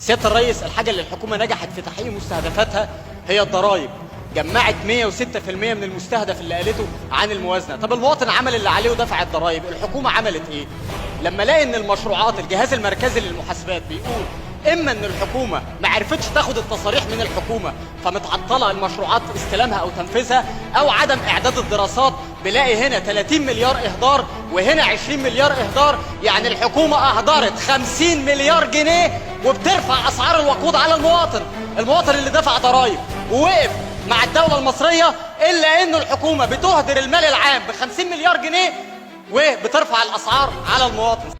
سيادة الرئيس، الحاجة اللي الحكومة نجحت في تحقيق مستهدفاتها هي الضرائب. جمعت 106% من المستهدف اللي قالته عن الموازنة. طب المواطن عمل اللي عليه ودفع الضرائب، الحكومة عملت ايه؟ لما لقى ان المشروعات، الجهاز المركزي للمحاسبات بيقول اما ان الحكومة ما عرفتش تاخد التصاريح من الحكومة فمتعطلة المشروعات استلامها او تنفيذها، او عدم اعداد الدراسات، بلاقي هنا 30 مليار اهدار وهنا 20 مليار اهدار. يعني الحكومة اهدرت 50 مليار جنيه وبترفع اسعار الوقود على المواطن اللي دفع ضرائب ووقف مع الدولة المصرية، الا انه الحكومة بتهدر المال العام ب 50 مليار جنيه وبترفع الاسعار على المواطن.